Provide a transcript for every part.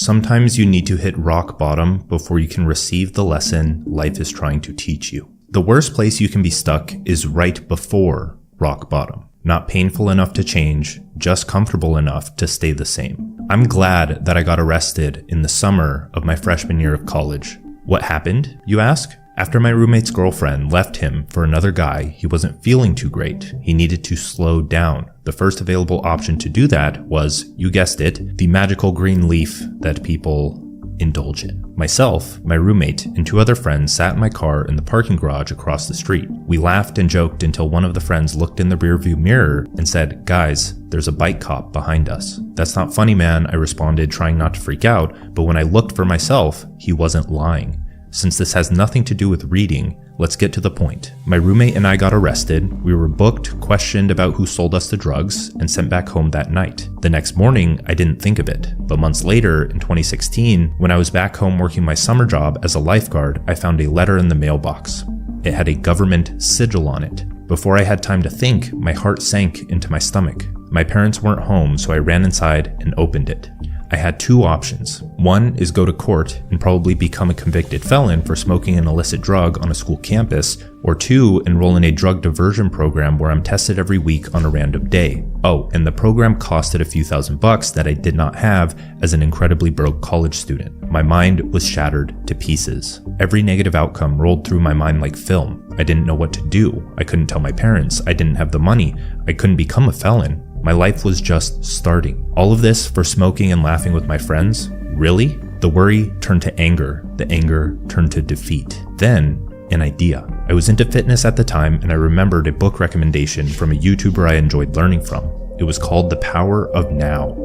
Sometimes you need to hit rock bottom before you can receive the lesson life is trying to teach you. The worst place you can be stuck is right before rock bottom. Not painful enough to change, just comfortable enough to stay the same. I'm glad that I got arrested in the summer of my freshman year of college. What happened, you ask? After my roommate's girlfriend left him for another guy, he wasn't feeling too great. He needed to slow down. The first available option to do that was, you guessed it, the magical green leaf that people indulge in. Myself, my roommate, and 2 other friends sat in my car in the parking garage across the street. We laughed and joked until one of the friends looked in the rearview mirror and said, "Guys, there's a bike cop behind us." "That's not funny, man," I responded, trying not to freak out, but when I looked for myself, he wasn't lying. Since this has nothing to do with reading, let's get to the point. My roommate and I got arrested. We were booked, questioned about who sold us the drugs, and sent back home that night. The next morning, I didn't think of it. But months later, in 2016, when I was back home working my summer job as a lifeguard, I found a letter in the mailbox. It had a government sigil on it. Before I had time to think, my heart sank into my stomach. My parents weren't home, so I ran inside and opened it. I had 2 options. One is go to court and probably become a convicted felon for smoking an illicit drug on a school campus, or 2, enroll in a drug diversion program where I'm tested every week on a random day. Oh, and the program costed a few $1,000s that I did not have as an incredibly broke college student. My mind was shattered to pieces. Every negative outcome rolled through my mind like film. I didn't know what to do. I couldn't tell my parents. I didn't have the money. I couldn't become a felon. My life was just starting. All of this for smoking and laughing with my friends? Really? The worry turned to anger. The anger turned to defeat. Then, an idea. I was into fitness at the time, and I remembered a book recommendation from a YouTuber I enjoyed learning from. It was called The Power of Now.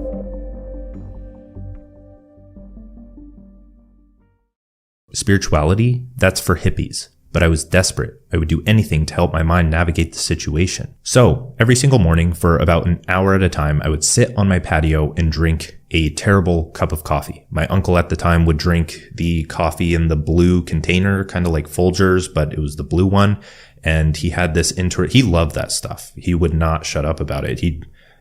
Spirituality? That's for hippies. But I was desperate. I would do anything to help my mind navigate the situation. So, every single morning for about an hour at a time, I would sit on my patio and drink a terrible cup of coffee. My uncle at the time would drink the coffee in the blue container, kind of like Folgers, but it was the blue one. And he had this he loved that stuff. He would not shut up about it.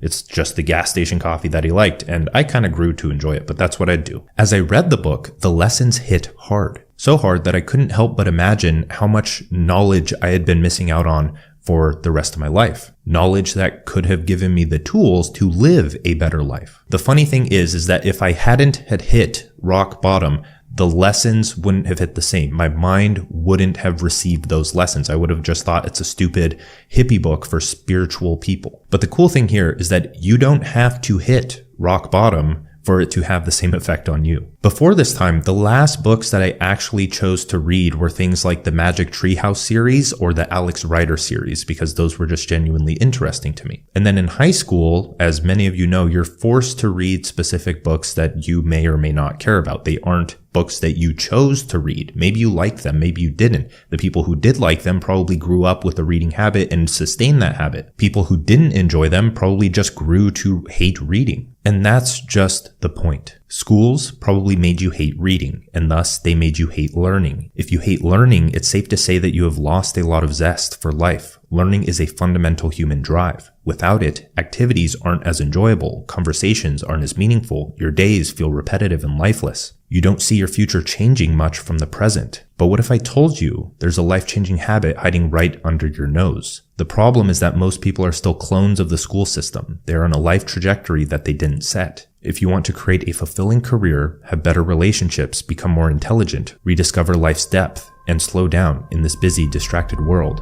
It's just the gas station coffee that he liked, and I kind of grew to enjoy it, but that's what I'd do. As I read the book, the lessons hit hard. So hard that I couldn't help but imagine how much knowledge I had been missing out on for the rest of my life. Knowledge that could have given me the tools to live a better life. The funny thing is that if I hadn't had hit rock bottom, the lessons wouldn't have hit the same. My mind wouldn't have received those lessons. I would have just thought it's a stupid hippie book for spiritual people. But the cool thing here is that you don't have to hit rock bottom for it to have the same effect on you. Before this time, the last books that I actually chose to read were things like the Magic Treehouse series or the Alex Rider series, because those were just genuinely interesting to me. And then in high school, as many of you know, you're forced to read specific books that you may or may not care about. They aren't books that you chose to read. Maybe you liked them, maybe you didn't. The people who did like them probably grew up with a reading habit and sustained that habit. People who didn't enjoy them probably just grew to hate reading. And that's just the point. Schools probably made you hate reading, and thus they made you hate learning. If you hate learning, it's safe to say that you have lost a lot of zest for life. Learning is a fundamental human drive. Without it, activities aren't as enjoyable, conversations aren't as meaningful, your days feel repetitive and lifeless. You don't see your future changing much from the present. But what if I told you there's a life-changing habit hiding right under your nose? The problem is that most people are still clones of the school system. They're on a life trajectory that they didn't set. If you want to create a fulfilling career, have better relationships, become more intelligent, rediscover life's depth, and slow down in this busy, distracted world,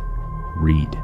read.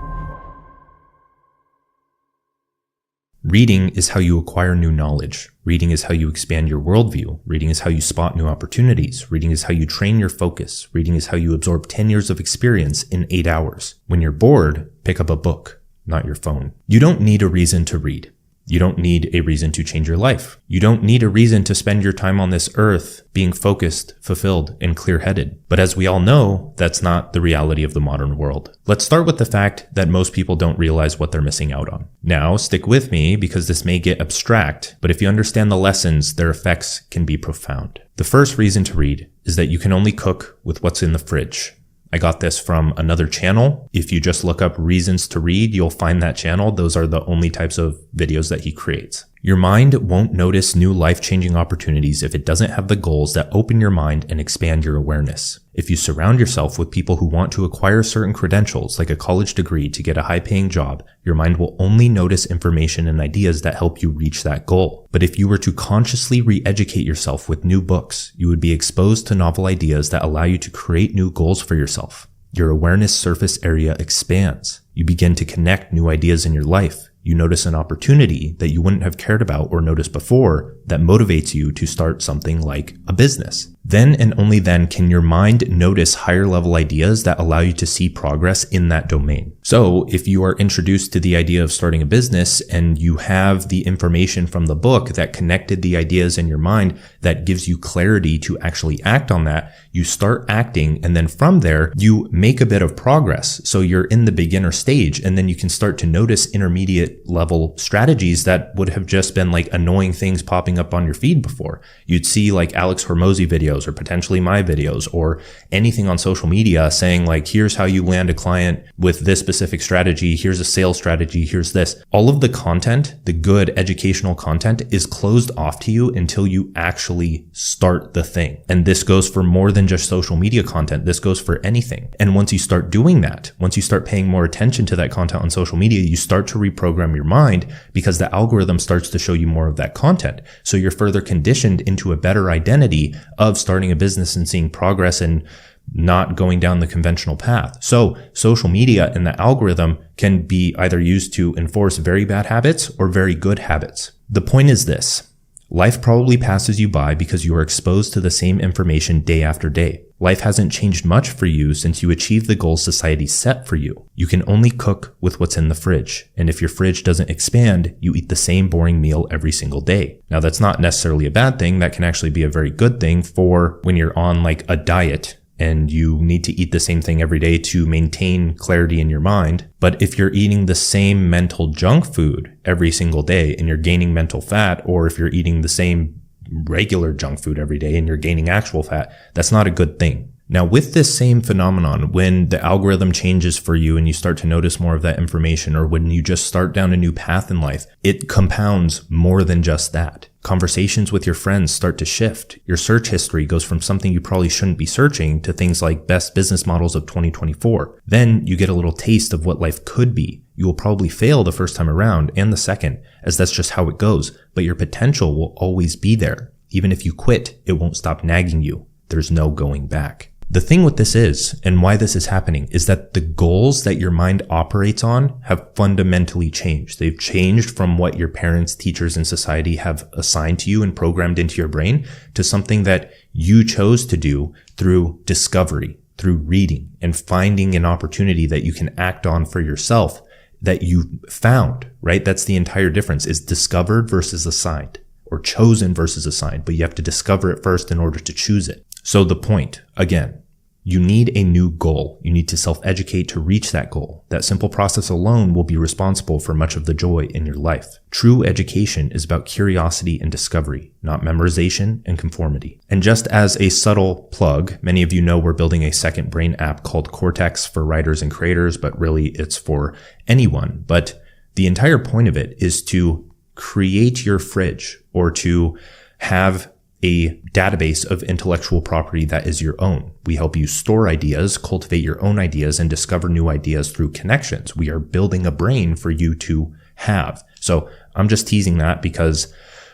Reading is how you acquire new knowledge. Reading is how you expand your worldview. Reading is how you spot new opportunities. Reading is how you train your focus. Reading is how you absorb 10 years of experience in 8 hours. When you're bored, pick up a book, not your phone. You don't need a reason to read. You don't need a reason to change your life. You don't need a reason to spend your time on this earth being focused, fulfilled, and clear-headed. But as we all know, that's not the reality of the modern world. Let's start with the fact that most people don't realize what they're missing out on. Now, stick with me because this may get abstract, but if you understand the lessons, their effects can be profound. The first reason to read is that you can only cook with what's in the fridge. I got this from another channel. If you just look up reasons to read, you'll find that channel. Those are the only types of videos that he creates. Your mind won't notice new life-changing opportunities if it doesn't have the goals that open your mind and expand your awareness. If you surround yourself with people who want to acquire certain credentials, like a college degree to get a high-paying job, your mind will only notice information and ideas that help you reach that goal. But if you were to consciously re-educate yourself with new books, you would be exposed to novel ideas that allow you to create new goals for yourself. Your awareness surface area expands. You begin to connect new ideas in your life. You notice an opportunity that you wouldn't have cared about or noticed before that motivates you to start something like a business. Then and only then can your mind notice higher level ideas that allow you to see progress in that domain. So if you are introduced to the idea of starting a business and you have the information from the book that connected the ideas in your mind that gives you clarity to actually act on that, you start acting, and then from there you make a bit of progress. So you're in the beginner stage, and then you can start to notice intermediate level strategies that would have just been like annoying things popping up on your feed before. You'd see like Alex Hormozi videos or potentially my videos or anything on social media saying like, here's how you land a client with this specific strategy. Here's a sales strategy. Here's this. All of the content, the good educational content, is closed off to you until you actually start the thing. And this goes for more than just social media content. This goes for anything. And once you start doing that, once you start paying more attention to that content on social media, you start to reprogram your mind because the algorithm starts to show you more of that content. So you're further conditioned into a better identity of starting a business and seeing progress and not going down the conventional path. So social media and the algorithm can be either used to enforce very bad habits or very good habits. The point is this: life probably passes you by because you are exposed to the same information day after day. Life hasn't changed much for you since you achieved the goals society set for you. You can only cook with what's in the fridge. And if your fridge doesn't expand, you eat the same boring meal every single day. Now, that's not necessarily a bad thing. That can actually be a very good thing for when you're on like a diet and you need to eat the same thing every day to maintain clarity in your mind. But if you're eating the same mental junk food every single day and you're gaining mental fat, or if you're eating the same regular junk food every day and you're gaining actual fat, that's not a good thing. Now, with this same phenomenon, when the algorithm changes for you and you start to notice more of that information, or when you just start down a new path in life, it compounds more than just that. Conversations with your friends start to shift. Your search history goes from something you probably shouldn't be searching to things like best business models of 2024. Then you get a little taste of what life could be. You will probably fail the first time around and the second, as that's just how it goes. But your potential will always be there. Even if you quit, it won't stop nagging you. There's no going back. The thing with this is, and why this is happening, is that the goals that your mind operates on have fundamentally changed. They've changed from what your parents, teachers, and society have assigned to you and programmed into your brain to something that you chose to do through discovery, through reading, and finding an opportunity that you can act on for yourself that you found, right? That's the entire difference, is discovered versus assigned, or chosen versus assigned, but you have to discover it first in order to choose it. So the point, again, you need a new goal. You need to self-educate to reach that goal. That simple process alone will be responsible for much of the joy in your life. True education is about curiosity and discovery, not memorization and conformity. And just as a subtle plug, many of you know we're building a second brain app called Cortex for writers and creators, but really it's for anyone. But the entire point of it is to create your fridge, or to have a database of intellectual property that is your own. We help you store ideas, cultivate your own ideas, and discover new ideas through connections. We are building a brain for you to have. So I'm just teasing that because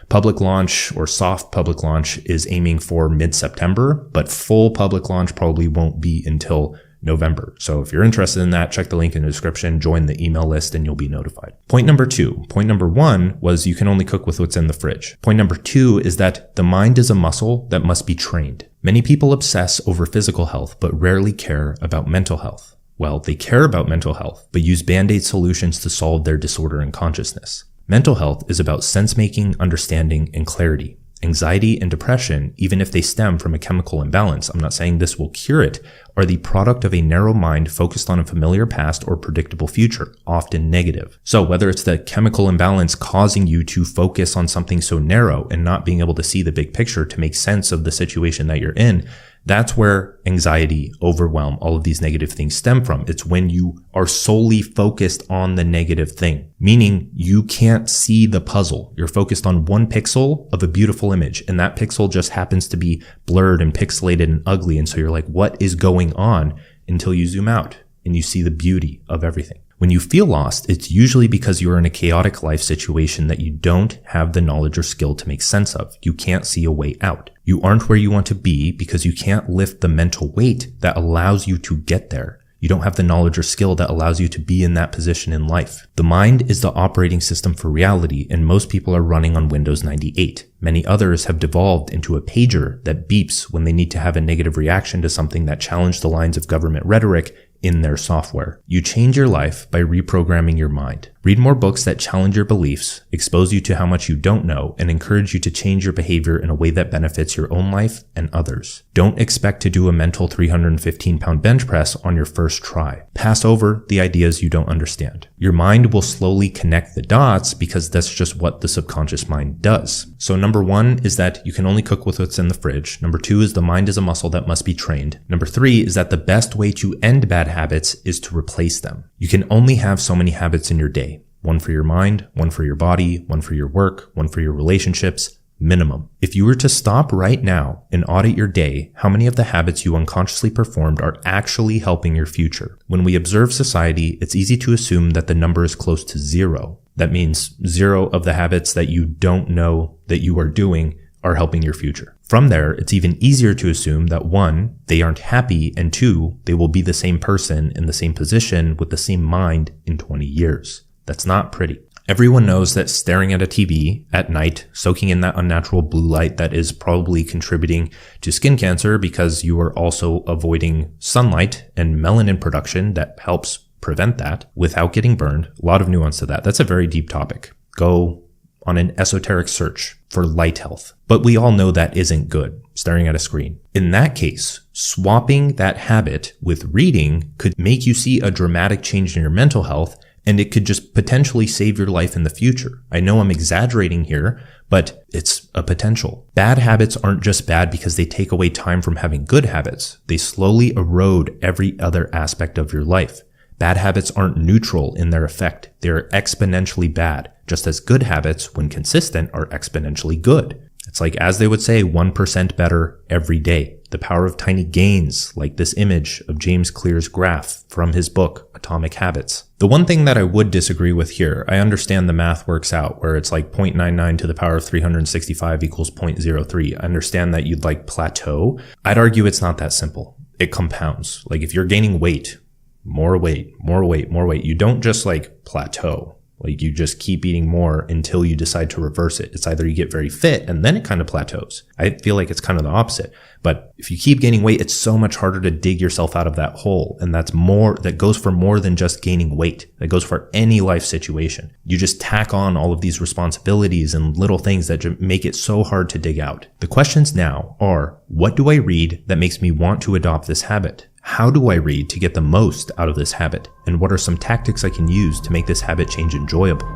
public launch, or soft public launch, is aiming for mid-September, but full public launch probably won't be until November. So if you're interested in that, check the link in the description, join the email list, and you'll be notified. Point number 2. Point number 1 was you can only cook with what's in the fridge. Point number 2 is that the mind is a muscle that must be trained. Many people obsess over physical health, but rarely care about mental health. Well, they care about mental health, but use band-aid solutions to solve their disorder in consciousness. Mental health is about sense-making, understanding, and clarity. Anxiety and depression, even if they stem from a chemical imbalance, I'm not saying this will cure it, are the product of a narrow mind focused on a familiar past or predictable future, often negative. So whether it's the chemical imbalance causing you to focus on something so narrow and not being able to see the big picture to make sense of the situation that you're in, That's where anxiety, overwhelm, all of these negative things stem from. It's when you are solely focused on the negative thing, meaning you can't see the puzzle. You're focused on one pixel of a beautiful image, and that pixel just happens to be blurred and pixelated and ugly. And so you're like, what is going on? Until you zoom out and you see the beauty of everything. When you feel lost, it's usually because you're in a chaotic life situation that you don't have the knowledge or skill to make sense of. You can't see a way out. You aren't where you want to be because you can't lift the mental weight that allows you to get there. You don't have the knowledge or skill that allows you to be in that position in life. The mind is the operating system for reality, and most people are running on Windows 98. Many others have devolved into a pager that beeps when they need to have a negative reaction to something that challenged the lines of government rhetoric in their software. You change your life by reprogramming your mind. Read more books that challenge your beliefs, expose you to how much you don't know, and encourage you to change your behavior in a way that benefits your own life and others. Don't expect to do a mental 315-pound bench press on your first try. Pass over the ideas you don't understand. Your mind will slowly connect the dots because that's just what the subconscious mind does. So number 1 is that you can only cook with what's in the fridge. Number 2 is the mind is a muscle that must be trained. Number 3 is that the best way to end bad habits is to replace them. You can only have so many habits in your day. One for your mind, one for your body, one for your work, one for your relationships, minimum. If you were to stop right now and audit your day, how many of the habits you unconsciously performed are actually helping your future? When we observe society, it's easy to assume that the number is close to 0. That means 0 of the habits that you don't know that you are doing are helping your future. From there, it's even easier to assume that 1, they aren't happy, and 2, they will be the same person in the same position with the same mind in 20 years. That's not pretty. Everyone knows that staring at a TV at night, soaking in that unnatural blue light that is probably contributing to skin cancer because you are also avoiding sunlight and melanin production that helps prevent that without getting burned. A lot of nuance to that. That's a very deep topic. Go on an esoteric search for light health. But we all know that isn't good, staring at a screen. In that case, swapping that habit with reading could make you see a dramatic change in your mental health, and it could just potentially save your life in the future. I know I'm exaggerating here, but it's a potential. Bad habits aren't just bad because they take away time from having good habits. They slowly erode every other aspect of your life. Bad habits aren't neutral in their effect. They're exponentially bad, just as good habits, when consistent, are exponentially good. It's like, as they would say, 1% better every day. The power of tiny gains, like this image of James Clear's graph from his book, Atomic Habits. The one thing that I would disagree with here, I understand the math works out where it's like 0.99 to the power of 365 equals 0.03. I understand that you'd like plateau. I'd argue it's not that simple. It compounds. Like if you're gaining weight, more weight, more weight, more weight, you don't just like plateau. Like you just keep eating more until you decide to reverse it. It's either you get very fit and then it kind of plateaus. I feel like it's kind of the opposite. But if you keep gaining weight, it's so much harder to dig yourself out of that hole. And that goes for more than just gaining weight. That goes for any life situation. You just tack on all of these responsibilities and little things that make it so hard to dig out. The questions now are, what do I read that makes me want to adopt this habit? How do I read to get the most out of this habit? And what are some tactics I can use to make this habit change enjoyable?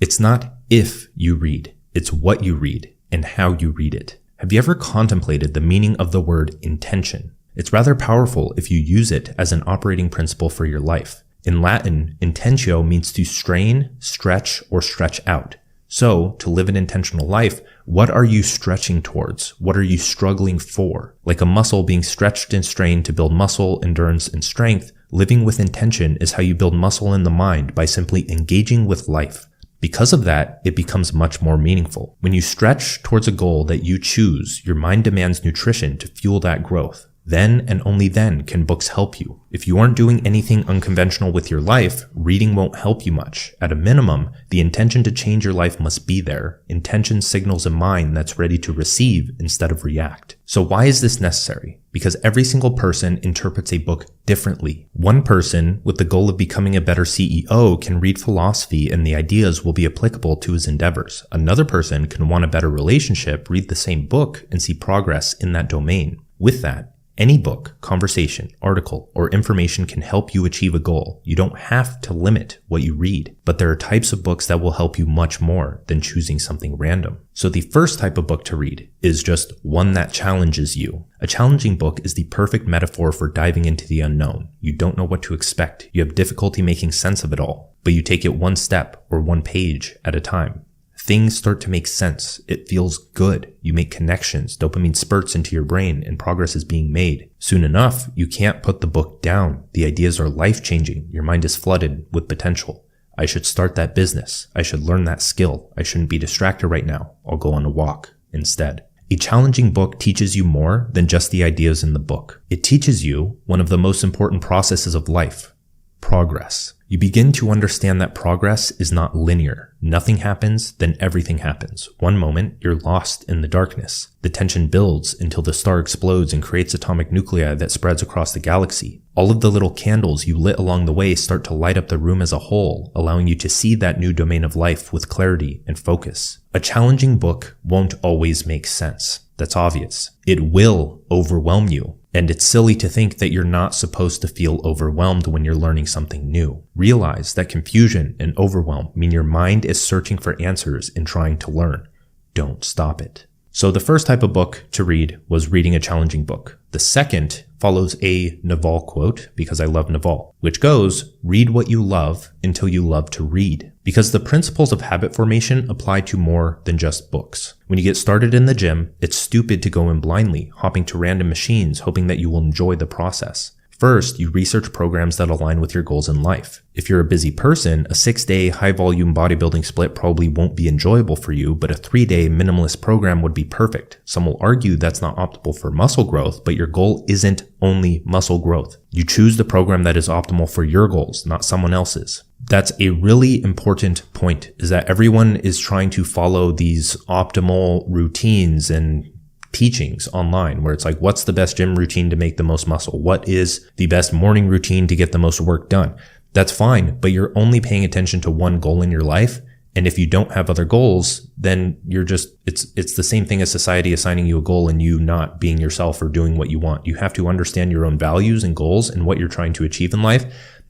It's not if you read, it's what you read and how you read it. Have you ever contemplated the meaning of the word intention? It's rather powerful if you use it as an operating principle for your life. In Latin, intentio means to strain, stretch, or stretch out. So, to live an intentional life, what are you stretching towards? What are you struggling for? Like a muscle being stretched and strained to build muscle, endurance, and strength, living with intention is how you build muscle in the mind by simply engaging with life. Because of that, it becomes much more meaningful. When you stretch towards a goal that you choose, your mind demands nutrition to fuel that growth. Then and only then can books help you. If you aren't doing anything unconventional with your life, reading won't help you much. At a minimum, the intention to change your life must be there. Intention signals a mind that's ready to receive instead of react. So why is this necessary? Because every single person interprets a book differently. One person with the goal of becoming a better CEO can read philosophy and the ideas will be applicable to his endeavors. Another person can want a better relationship, read the same book, and see progress in that domain. With that, Any book, conversation, article, or information can help you achieve a goal. You don't have to limit what you read, but there are types of books that will help you much more than choosing something random. So the first type of book to read is just one that challenges you. A challenging book is the perfect metaphor for diving into the unknown. You don't know what to expect. You have difficulty making sense of it all, but you take it one step or one page at a time. Things start to make sense. It feels good. You make connections. Dopamine spurts into your brain and progress is being made. Soon enough, you can't put the book down. The ideas are life-changing. Your mind is flooded with potential. I should start that business. I should learn that skill. I shouldn't be distracted right now. I'll go on a walk instead. A challenging book teaches you more than just the ideas in the book. It teaches you one of the most important processes of life, progress. You begin to understand that progress is not linear. Nothing happens, then everything happens. One moment, you're lost in the darkness. The tension builds until the star explodes and creates atomic nuclei that spreads across the galaxy. All of the little candles you lit along the way start to light up the room as a whole, allowing you to see that new domain of life with clarity and focus. A challenging book won't always make sense. That's obvious. It will overwhelm you. And it's silly to think that you're not supposed to feel overwhelmed when you're learning something new. Realize that confusion and overwhelm mean your mind is searching for answers and trying to learn. Don't stop it. So the first type of book to read was reading a challenging book. The second follows a Naval quote, because I love Naval, which goes, read what you love until you love to read. Because the principles of habit formation apply to more than just books. When you get started in the gym, it's stupid to go in blindly, hopping to random machines, hoping that you will enjoy the process. First, you research programs that align with your goals in life. If you're a busy person, a 6-day high-volume bodybuilding split probably won't be enjoyable for you, but a 3-day minimalist program would be perfect. Some will argue that's not optimal for muscle growth, but your goal isn't only muscle growth. You choose the program that is optimal for your goals, not someone else's. That's a really important point, is that everyone is trying to follow these optimal routines and teachings online where it's like, what's the best gym routine to make the most muscle? What is the best morning routine to get the most work done? That's fine, but you're only paying attention to one goal in your life. And if you don't have other goals, then you're just, it's the same thing as society assigning you a goal and you not being yourself or doing what you want. You have to understand your own values and goals and what you're trying to achieve in life.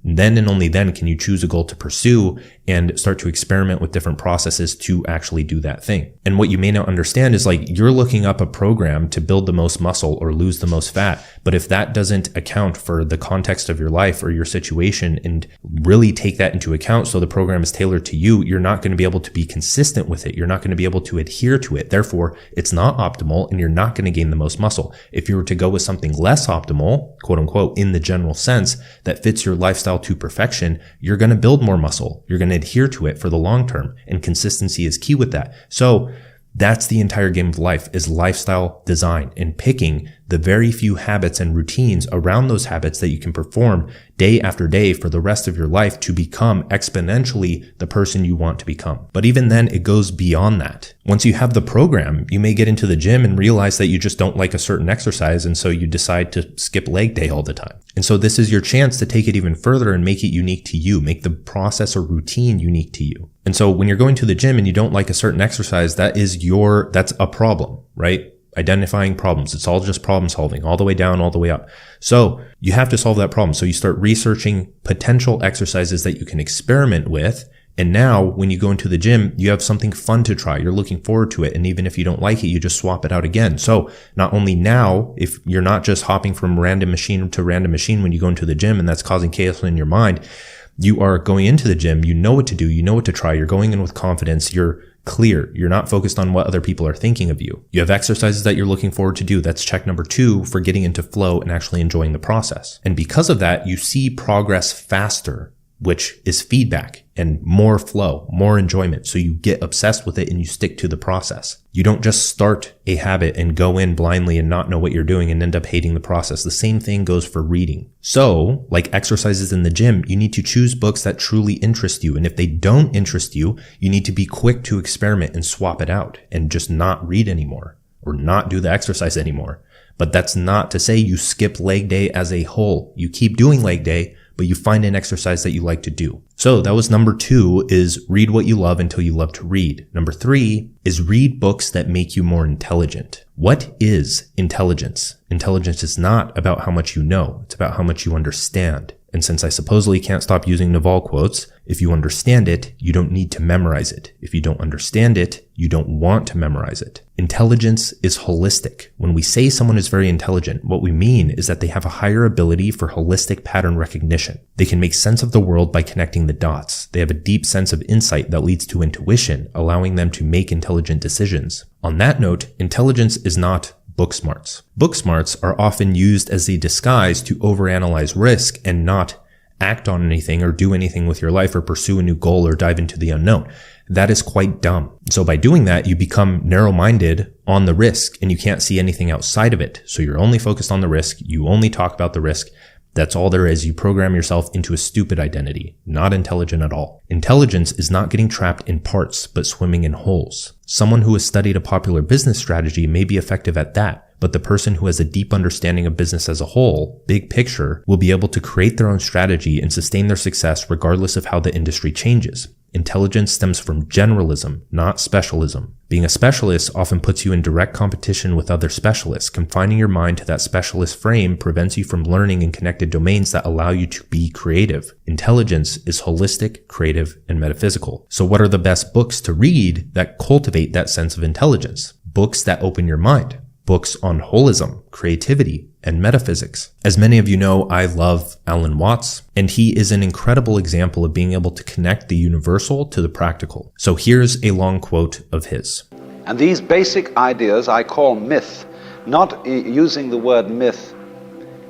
Then and only then can you choose a goal to pursue and start to experiment with different processes to actually do that thing. And what you may not understand is like you're looking up a program to build the most muscle or lose the most fat. But if that doesn't account for the context of your life or your situation and really take that into account so the program is tailored to you, you're not going to be able to be consistent with it. You're not going to be able to adhere to it. Therefore, it's not optimal and you're not going to gain the most muscle. If you were to go with something less optimal, quote unquote, in the general sense that fits your lifestyle to perfection, you're going to build more muscle. You're going to adhere to it for the long term, and consistency is key with that. So that's the entire game of life, is lifestyle design and picking the very few habits and routines around those habits that you can perform day after day for the rest of your life to become exponentially the person you want to become. But even then, it goes beyond that. Once you have the program, you may get into the gym and realize that you just don't like a certain exercise, and so you decide to skip leg day all the time. And so this is your chance to take it even further and make it unique to you, make the process or routine unique to you. And so when you're going to the gym and you don't like a certain exercise, that's a problem, right? Identifying problems. It's all just problem solving, all the way down, all the way up. So you have to solve that problem. So you start researching potential exercises that you can experiment with. And now when you go into the gym, you have something fun to try. You're looking forward to it. And even if you don't like it, you just swap it out again. So not only now, if you're not just hopping from random machine to random machine when you go into the gym and that's causing chaos in your mind, you are going into the gym, you know what to do, you know what to try, you're going in with confidence, you're clear, you're not focused on what other people are thinking of you. You have exercises that you're looking forward to do. That's check number 2 for getting into flow and actually enjoying the process. And because of that, you see progress faster, which is feedback and more flow, more enjoyment. So you get obsessed with it and you stick to the process. You don't just start a habit and go in blindly and not know what you're doing and end up hating the process. The same thing goes for reading. So, like exercises in the gym, you need to choose books that truly interest you. And if they don't interest you, you need to be quick to experiment and swap it out and just not read anymore or not do the exercise anymore. But that's not to say you skip leg day as a whole. You keep doing leg day, but you find an exercise that you like to do. So that was number 2, is read what you love until you love to read. Number 3 is read books that make you more intelligent. What is intelligence? Intelligence is not about how much you know. It's about how much you understand. And since I supposedly can't stop using Naval quotes, if you understand it, you don't need to memorize it. If you don't understand it, you don't want to memorize it. Intelligence is holistic. When we say someone is very intelligent, what we mean is that they have a higher ability for holistic pattern recognition. They can make sense of the world by connecting the dots. They have a deep sense of insight that leads to intuition, allowing them to make intelligent decisions. On that note, intelligence is not book smarts. Book smarts are often used as a disguise to overanalyze risk and not act on anything or do anything with your life or pursue a new goal or dive into the unknown. That is quite dumb. So by doing that, you become narrow-minded on the risk and you can't see anything outside of it. So you're only focused on the risk. You only talk about the risk. That's all there is. You program yourself into a stupid identity, not intelligent at all. Intelligence is not getting trapped in parts, but swimming in holes. Someone who has studied a popular business strategy may be effective at that, but the person who has a deep understanding of business as a whole, big picture, will be able to create their own strategy and sustain their success regardless of how the industry changes. Intelligence stems from generalism, not specialism. Being a specialist often puts you in direct competition with other specialists. Confining your mind to that specialist frame prevents you from learning in connected domains that allow you to be creative. Intelligence is holistic, creative, and metaphysical. So what are the best books to read that cultivate that sense of intelligence? Books that open your mind. Books on holism, creativity, and metaphysics. As many of you know, I love Alan Watts, and he is an incredible example of being able to connect the universal to the practical. So here's a long quote of his. And these basic ideas I call myth, not using the word myth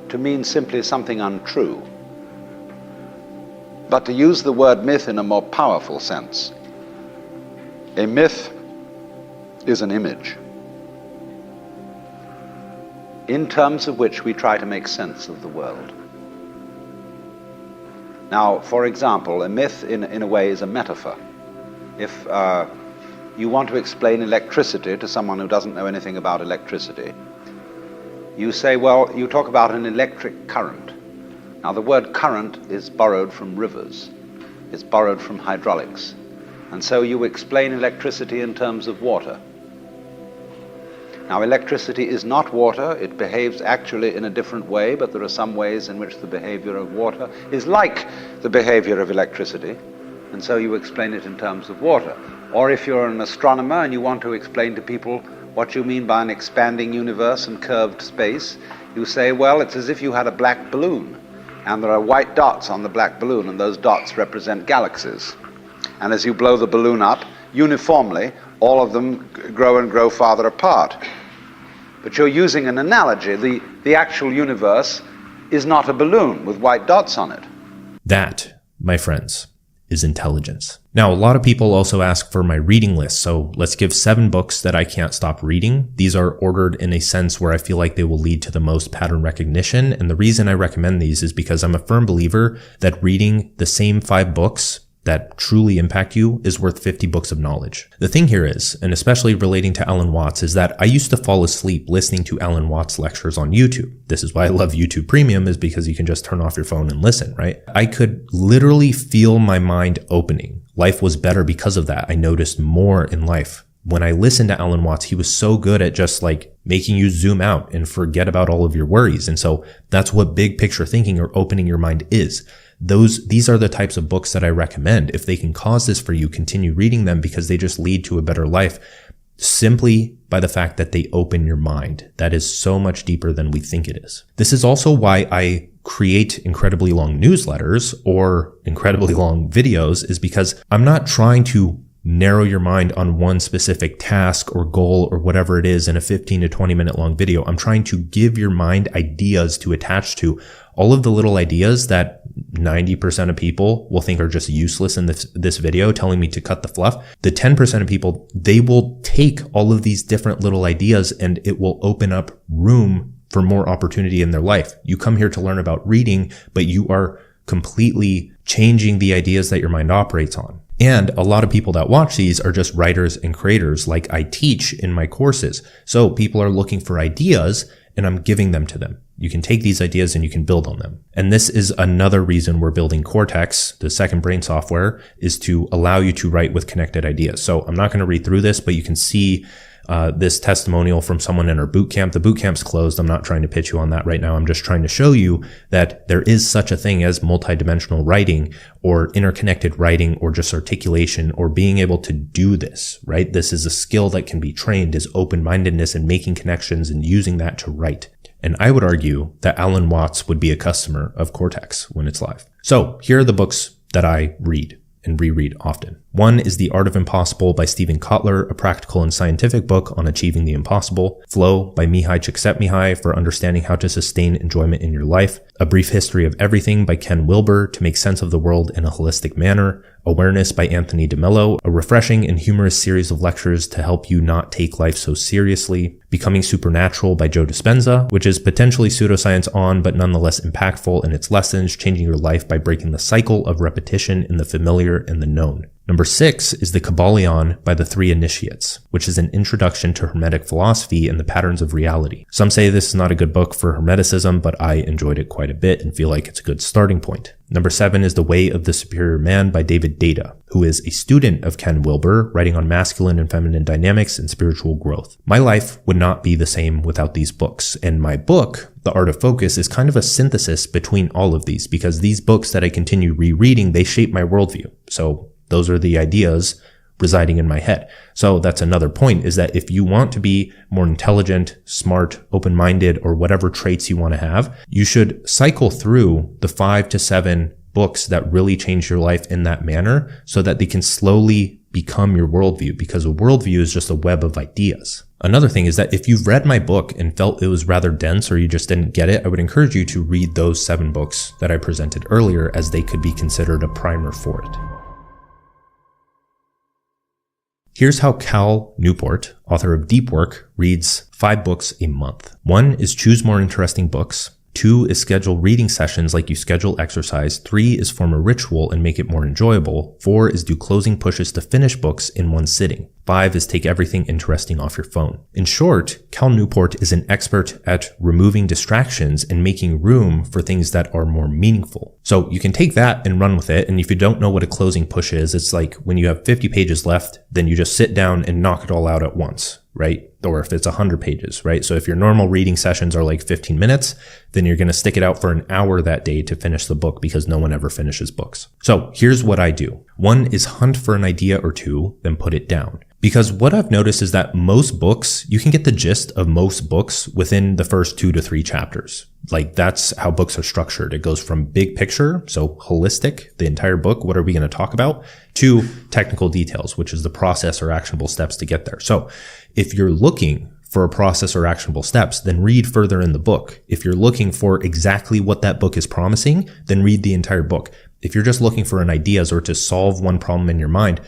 to mean simply something untrue, but to use the word myth in a more powerful sense. A myth is an image in terms of which we try to make sense of the world. Now, for example, a myth in a way is a metaphor. If you want to explain electricity to someone who doesn't know anything about electricity, you say, well, you talk about an electric current. Now, the word current is borrowed from rivers. It's borrowed from hydraulics. And so you explain electricity in terms of water. Now, electricity is not water. It behaves actually in a different way, but there are some ways in which the behavior of water is like the behavior of electricity, and so you explain it in terms of water. Or if you're an astronomer and you want to explain to people what you mean by an expanding universe and curved space, you say, well, it's as if you had a black balloon, and there are white dots on the black balloon, and those dots represent galaxies. And as you blow the balloon up, uniformly, all of them grow and grow farther apart. But you're using an analogy. The actual universe is not a balloon with white dots on it. That, my friends, is intelligence. Now, a lot of people also ask for my reading list, so let's give 7 books that I can't stop reading. These are ordered in a sense where I feel like they will lead to the most pattern recognition, and the reason I recommend these is because I'm a firm believer that reading the same 5 books that truly impact you is worth 50 books of knowledge. The thing here is, and especially relating to Alan Watts, is that I used to fall asleep listening to Alan Watts lectures on YouTube. This is why I love YouTube Premium, is because you can just turn off your phone and listen, right? I could literally feel my mind opening. Life was better because of that. I noticed more in life. When I listened to Alan Watts, he was so good at just like making you zoom out and forget about all of your worries. And so that's what big picture thinking or opening your mind is. These are the types of books that I recommend. If they can cause this for you, continue reading them because they just lead to a better life simply by the fact that they open your mind. That is so much deeper than we think it is. This is also why I create incredibly long newsletters or incredibly long videos, is because I'm not trying to narrow your mind on one specific task or goal or whatever it is in a 15 to 20 minute long video. I'm trying to give your mind ideas to attach to. All of the little ideas that 90% of people will think are just useless in this video, telling me to cut the fluff. The 10% of people, they will take all of these different little ideas and it will open up room for more opportunity in their life. You come here to learn about reading, but you are completely changing the ideas that your mind operates on. And a lot of people that watch these are just writers and creators like I teach in my courses. So people are looking for ideas and I'm giving them to them. You can take these ideas and you can build on them. And this is another reason we're building Cortex, the second brain software, is to allow you to write with connected ideas. So I'm not going to read through this, but you can see this testimonial from someone in our boot camp. The boot camp's closed. I'm not trying to pitch you on that right now. I'm just trying to show you that there is such a thing as multidimensional writing or interconnected writing or just articulation or being able to do this, right? This is a skill that can be trained, is open-mindedness and making connections and using that to write. And I would argue that Alan Watts would be a customer of Cortex when it's live. So here are the books that I read and reread often. One is The Art of Impossible by Stephen Kotler, a practical and scientific book on achieving the impossible. Flow by Mihai Csikszentmihalyi for understanding how to sustain enjoyment in your life. A Brief History of Everything by Ken Wilber to make sense of the world in a holistic manner. Awareness by Anthony DeMello, a refreshing and humorous series of lectures to help you not take life so seriously. Becoming Supernatural by Joe Dispenza, which is potentially pseudoscience on, but nonetheless impactful in its lessons, changing your life by breaking the cycle of repetition in the familiar and the known. Number 6 is The Kybalion by the Three Initiates, which is an introduction to Hermetic philosophy and the patterns of reality. Some say this is not a good book for Hermeticism, but I enjoyed it quite a bit and feel like it's a good starting point. Number 7 is The Way of the Superior Man by David Deida, who is a student of Ken Wilber, writing on masculine and feminine dynamics and spiritual growth. My life would not be the same without these books, and my book, The Art of Focus, is kind of a synthesis between all of these, because these books that I continue rereading, they shape my worldview. So those are the ideas residing in my head. So that's another point, is that if you want to be more intelligent, smart, open-minded, or whatever traits you want to have, you should cycle through the 5 to 7 books that really change your life in that manner so that they can slowly become your worldview, because a worldview is just a web of ideas. Another thing is that if you've read my book and felt it was rather dense or you just didn't get it, I would encourage you to read those 7 books that I presented earlier, as they could be considered a primer for it. Here's how Cal Newport, author of Deep Work, reads 5 books a month. 1 is choose more interesting books. 2 is schedule reading sessions like you schedule exercise. 3 is form a ritual and make it more enjoyable. 4 is do closing pushes to finish books in one sitting. 5 is take everything interesting off your phone. In short, Cal Newport is an expert at removing distractions and making room for things that are more meaningful. So you can take that and run with it. And if you don't know what a closing push is, it's like when you have 50 pages left, then you just sit down and knock it all out at once, right? Or if it's 100 pages, right? So if your normal reading sessions are like 15 minutes, then you're going to stick it out for an hour that day to finish the book, because no one ever finishes books. So here's what I do. 1 is hunt for an idea or 2, then put it down. Because what I've noticed is that most books, you can get the gist of most books within the first 2 to 3 chapters. Like, that's how books are structured. It goes from big picture, so holistic, the entire book, what are we going to talk about, to technical details, which is the process or actionable steps to get there. So if you're looking for a process or actionable steps, then read further in the book. If you're looking for exactly what that book is promising, then read the entire book. If you're just looking for an ideas or to solve one problem in your mind,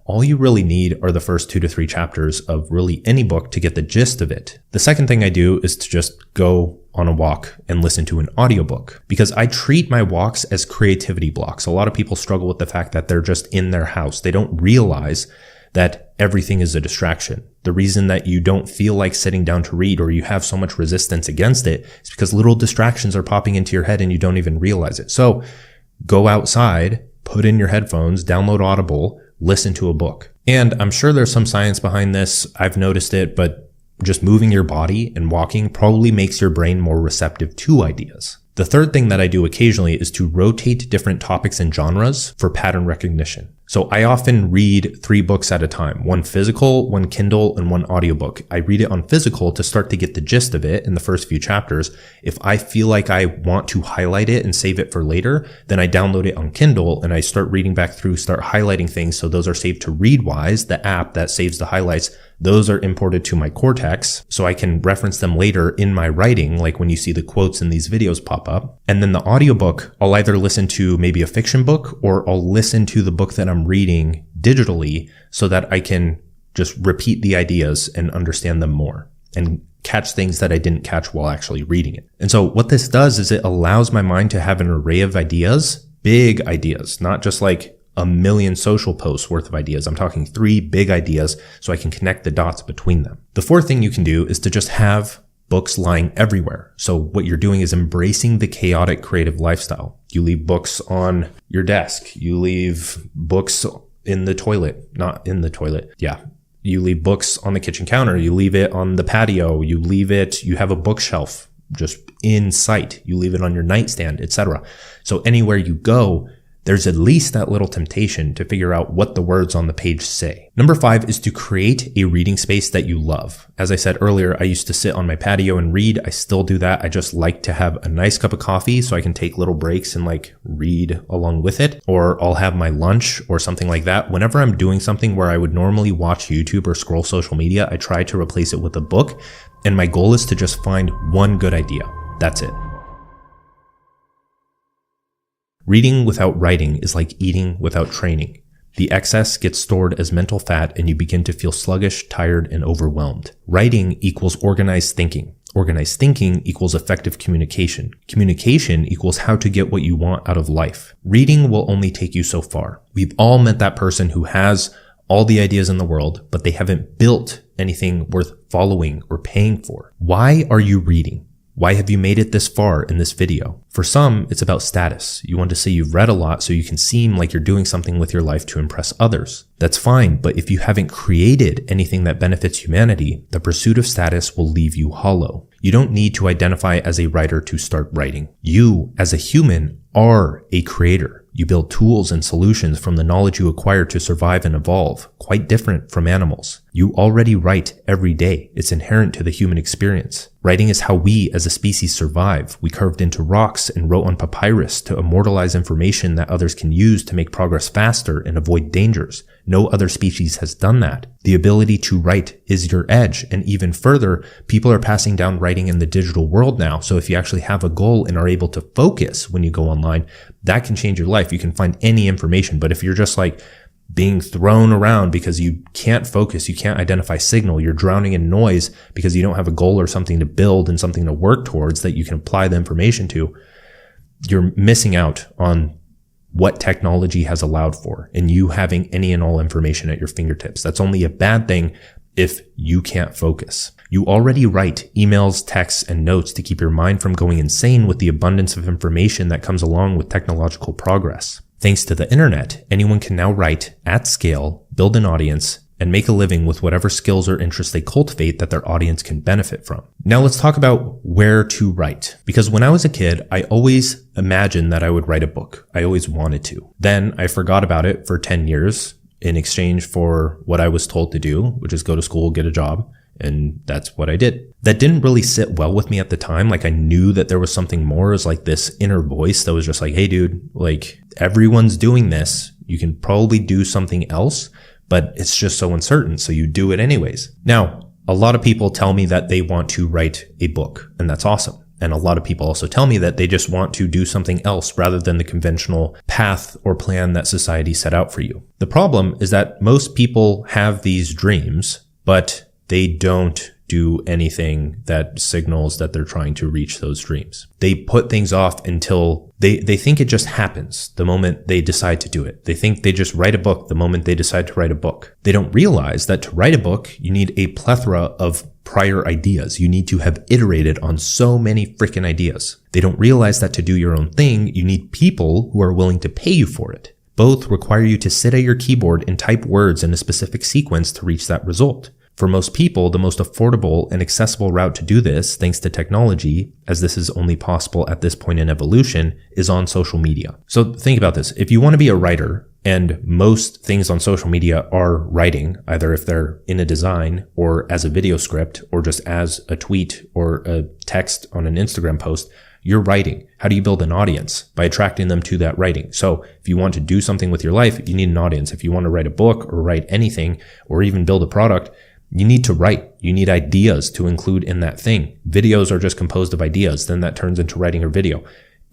all you really need are the first 2 to 3 chapters of really any book to get the gist of it. The second thing I do is to just go on a walk and listen to an audiobook, because I treat my walks as creativity blocks. A lot of people struggle with the fact that they're just in their house. They don't realize that everything is a distraction. The reason that you don't feel like sitting down to read, or you have so much resistance against it, is because little distractions are popping into your head and you don't even realize it. So go outside, put in your headphones, download Audible, listen to a book. And I'm sure there's some science behind this. I've noticed it, but just moving your body and walking probably makes your brain more receptive to ideas. The third thing that I do occasionally is to rotate different topics and genres for pattern recognition. So I often read 3 books at a time, 1 physical, 1 Kindle, and 1 audiobook. I read it on physical to start to get the gist of it in the first few chapters. If I feel like I want to highlight it and save it for later, then I download it on Kindle and I start reading back through, start highlighting things. So those are saved to Readwise, the app that saves the highlights. Those are imported to my Cortex so I can reference them later in my writing, like when you see the quotes in these videos pop up. And then the audiobook, I'll either listen to maybe a fiction book, or I'll listen to the book that I'm reading digitally so that I can just repeat the ideas and understand them more and catch things that I didn't catch while actually reading it. And so what this does is it allows my mind to have an array of ideas, big ideas, not just like a million social posts worth of ideas. I'm talking 3 big ideas so I can connect the dots between them. The fourth thing you can do is to just have books lying everywhere. So what you're doing is embracing the chaotic creative lifestyle. You leave books on your desk. You leave books in the toilet, not in the toilet. Yeah. You leave books on the kitchen counter. You leave it on the patio. You have a bookshelf just in sight. You leave it on your nightstand, etc. So anywhere you go, there's at least that little temptation to figure out what the words on the page say. Number 5 is to create a reading space that you love. As I said earlier, I used to sit on my patio and read. I still do that. I just like to have a nice cup of coffee so I can take little breaks and read along with it. Or I'll have my lunch or something like that. Whenever I'm doing something where I would normally watch YouTube or scroll social media, I try to replace it with a book. And my goal is to just find one good idea. That's it. Reading without writing is like eating without training. The excess gets stored as mental fat and you begin to feel sluggish, tired, and overwhelmed. Writing equals organized thinking. Organized thinking equals effective communication. Communication equals how to get what you want out of life. Reading will only take you so far. We've all met that person who has all the ideas in the world, but they haven't built anything worth following or paying for. Why are you reading? Why have you made it this far in this video? For some, it's about status. You want to say you've read a lot so you can seem like you're doing something with your life to impress others. That's fine, but if you haven't created anything that benefits humanity, the pursuit of status will leave you hollow. You don't need to identify as a writer to start writing. You, as a human, are a creator. You build tools and solutions from the knowledge you acquire to survive and evolve, quite different from animals. You already write every day. It's inherent to the human experience. Writing is how we as a species survive. We carved into rocks and wrote on papyrus to immortalize information that others can use to make progress faster and avoid dangers. No other species has done that. The ability to write is your edge. And even further, people are passing down writing in the digital world now. So if you actually have a goal and are able to focus when you go online, that can change your life. You can find any information. But if you're just being thrown around because you can't focus, you can't identify signal, you're drowning in noise because you don't have a goal or something to build and something to work towards that you can apply the information to, you're missing out on what technology has allowed for and you having any and all information at your fingertips. That's only a bad thing if you can't focus. You already write emails, texts, and notes to keep your mind from going insane with the abundance of information that comes along with technological progress. Thanks to the internet, anyone can now write at scale, build an audience, and make a living with whatever skills or interests they cultivate that their audience can benefit from. Now let's talk about where to write. Because when I was a kid, I always imagined that I would write a book. I always wanted to. Then I forgot about it for 10 years in exchange for what I was told to do, which is go to school, get a job. And that's what I did. That didn't really sit well with me at the time. I knew that there was something more. It was this inner voice that was just hey dude, everyone's doing this. You can probably do something else, but it's just so uncertain. So you do it anyways. Now, a lot of people tell me that they want to write a book, and that's awesome. And a lot of people also tell me that they just want to do something else rather than the conventional path or plan that society set out for you. The problem is that most people have these dreams, but they don't do anything that signals that they're trying to reach those dreams. They put things off until they think it just happens the moment they decide to do it. They think they just write a book the moment they decide to write a book. They don't realize that to write a book, you need a plethora of prior ideas. You need to have iterated on so many freaking ideas. They don't realize that to do your own thing, you need people who are willing to pay you for it. Both require you to sit at your keyboard and type words in a specific sequence to reach that result. For most people, the most affordable and accessible route to do this, thanks to technology, as this is only possible at this point in evolution, is on social media. So think about this. If you want to be a writer, and most things on social media are writing, either if they're in a design or as a video script or just as a tweet or a text on an Instagram post, you're writing. How do you build an audience? By attracting them to that writing. So if you want to do something with your life, you need an audience. If you want to write a book or write anything or even build a product, you need to write. You need ideas to include in that thing. Videos are just composed of ideas. Then that turns into writing a video.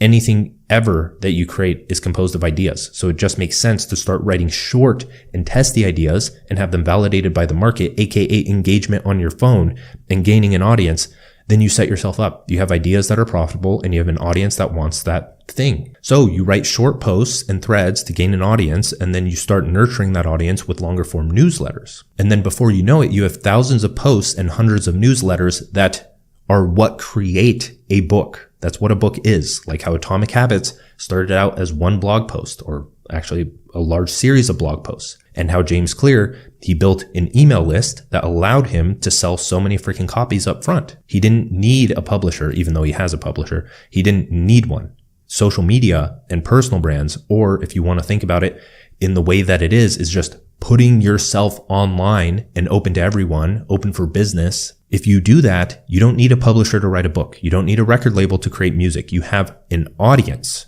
Anything ever that you create is composed of ideas. So it just makes sense to start writing short and test the ideas and have them validated by the market, aka engagement on your phone and gaining an audience. Then you set yourself up. You have ideas that are profitable and you have an audience that wants that thing. So you write short posts and threads to gain an audience, and then you start nurturing that audience with longer form newsletters. And then before you know it, you have thousands of posts and hundreds of newsletters that are what create a book. That's what a book is. Like how Atomic Habits started out as one blog post, or actually a large series of blog posts, and how James Clear, he built an email list that allowed him to sell so many freaking copies up front. He didn't need a publisher, even though he has a publisher. He didn't need one. Social media and personal brands, or if you want to think about it in the way that it is just putting yourself online and open to everyone, open for business. If you do that, you don't need a publisher to write a book. You don't need a record label to create music. You have an audience.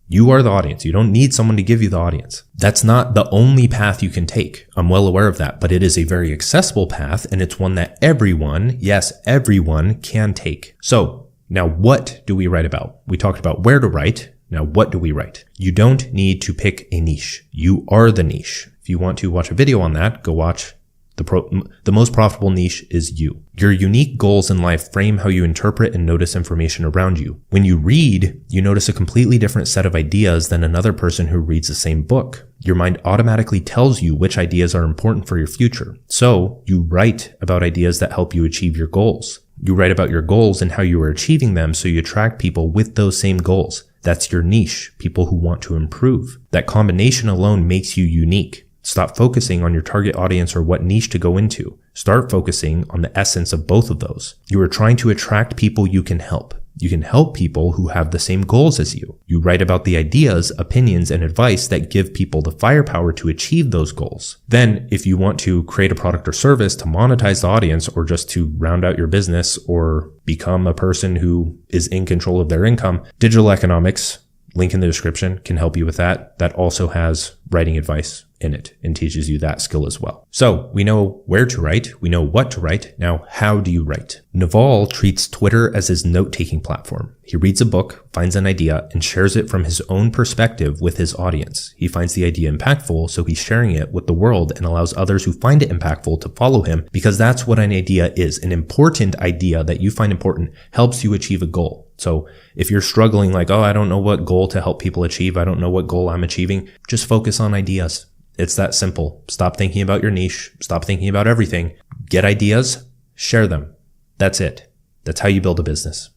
You are the audience. You don't need someone to give you the audience. That's not the only path you can take. I'm well aware of that, but it is a very accessible path, and it's one that everyone, yes, everyone can take. So now what do we write about? We talked about where to write. Now what do we write? You don't need to pick a niche. You are the niche. If you want to watch a video on that, go watch the most profitable niche is you. Your unique goals in life frame how you interpret and notice information around you. When you read, you notice a completely different set of ideas than another person who reads the same book. Your mind automatically tells you which ideas are important for your future. So you write about ideas that help you achieve your goals. You write about your goals and how you are achieving them, so you attract people with those same goals. That's your niche, people who want to improve. That combination alone makes you unique. Stop focusing on your target audience or what niche to go into. Start focusing on the essence of both of those. You are trying to attract people you can help. You can help people who have the same goals as you. You write about the ideas, opinions, and advice that give people the firepower to achieve those goals. Then, if you want to create a product or service to monetize the audience, or just to round out your business or become a person who is in control of their income, Digital Economics, link in the description, can help you with that. That also has writing advice in it and teaches you that skill as well. So we know where to write. We know what to write. Now, how do you write? Naval treats Twitter as his note-taking platform. He reads a book, finds an idea, and shares it from his own perspective with his audience. He finds the idea impactful, so he's sharing it with the world and allows others who find it impactful to follow him, because that's what an idea is. An important idea that you find important helps you achieve a goal. So if you're struggling like, oh, I don't know what goal to help people achieve, I don't know what goal I'm achieving, just focus on ideas. It's that simple. Stop thinking about your niche. Stop thinking about everything. Get ideas, share them. That's it. That's how you build a business.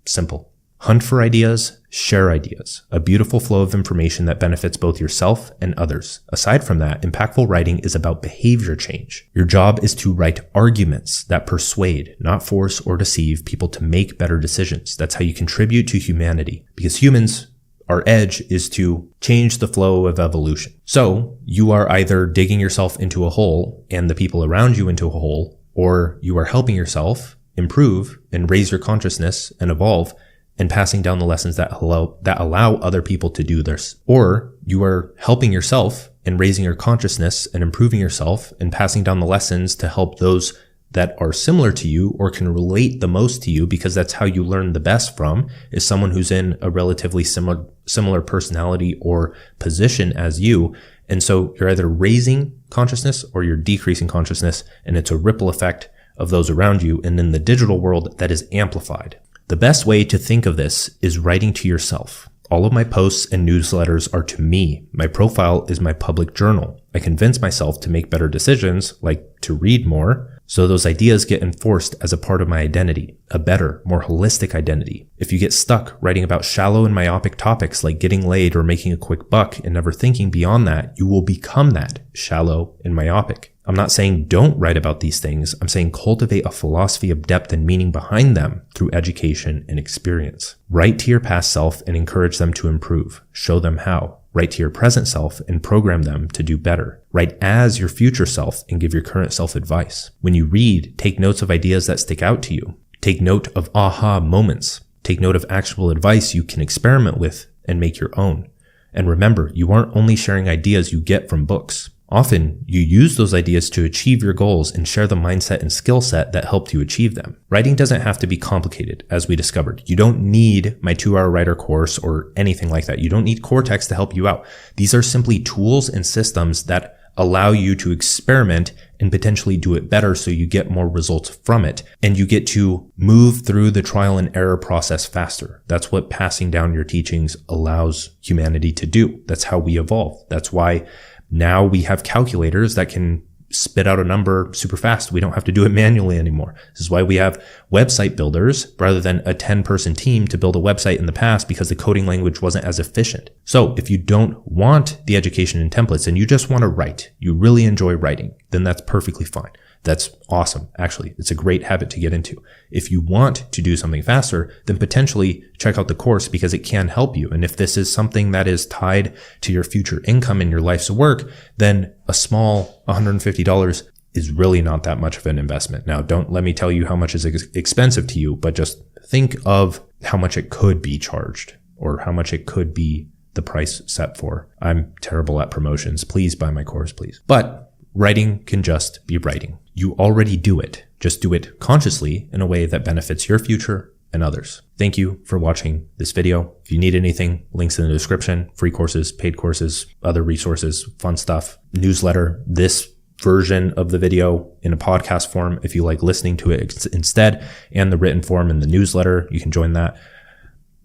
Simple. Hunt for ideas, share ideas. A beautiful flow of information that benefits both yourself and others. Aside from that, impactful writing is about behavior change. Your job is to write arguments that persuade, not force or deceive people to make better decisions. That's how you contribute to humanity. Because humans, our edge is to change the flow of evolution. So you are either digging yourself into a hole and the people around you into a hole, or you are helping yourself improve and raise your consciousness and evolve and passing down the lessons that allow other people to do this. Or you are helping yourself and raising your consciousness and improving yourself and passing down the lessons to help those that are similar to you or can relate the most to you, because that's how you learn the best from, is someone who's in a relatively similar personality or position as you. And so you're either raising consciousness or you're decreasing consciousness, and it's a ripple effect of those around you. And in the digital world, that is amplified. The best way to think of this is writing to yourself. All of my posts and newsletters are to me. My profile is my public journal. I convince myself to make better decisions, like to read more, so those ideas get enforced as a part of my identity, a better, more holistic identity. If you get stuck writing about shallow and myopic topics like getting laid or making a quick buck and never thinking beyond that, you will become that, shallow and myopic. I'm not saying don't write about these things. I'm saying cultivate a philosophy of depth and meaning behind them through education and experience. Write to your past self and encourage them to improve. Show them how. Write to your present self and program them to do better. Write as your future self and give your current self advice. When you read, take notes of ideas that stick out to you. Take note of aha moments. Take note of actionable advice you can experiment with and make your own. And remember, you aren't only sharing ideas you get from books. Often, you use those ideas to achieve your goals and share the mindset and skill set that helped you achieve them. Writing doesn't have to be complicated, as we discovered. You don't need my 2-hour writer course or anything like that. You don't need Cortex to help you out. These are simply tools and systems that allow you to experiment and potentially do it better, so you get more results from it. And you get to move through the trial and error process faster. That's what passing down your teachings allows humanity to do. That's how we evolve. That's why now we have calculators that can spit out a number super fast. We don't have to do it manually anymore. This is why we have website builders rather than a 10-person team to build a website in the past, because the coding language wasn't as efficient. So if you don't want the education in templates and you just want to write, you really enjoy writing, then that's perfectly fine. That's awesome. Actually, it's a great habit to get into. If you want to do something faster, then potentially check out the course, because it can help you. And if this is something that is tied to your future income in your life's work, then a small $150 is really not that much of an investment. Now, don't let me tell you how much is expensive to you, but just think of how much it could be charged, or how much it could be the price set for. I'm terrible at promotions. Please buy my course, please. But writing can just be writing. You already do it. Just do it consciously in a way that benefits your future and others. Thank you for watching this video. If you need anything, links in the description, free courses, paid courses, other resources, fun stuff, newsletter, this version of the video in a podcast form if you like listening to it instead, and the written form in the newsletter. You can join that.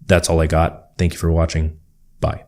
That's all I got. Thank you for watching. Bye.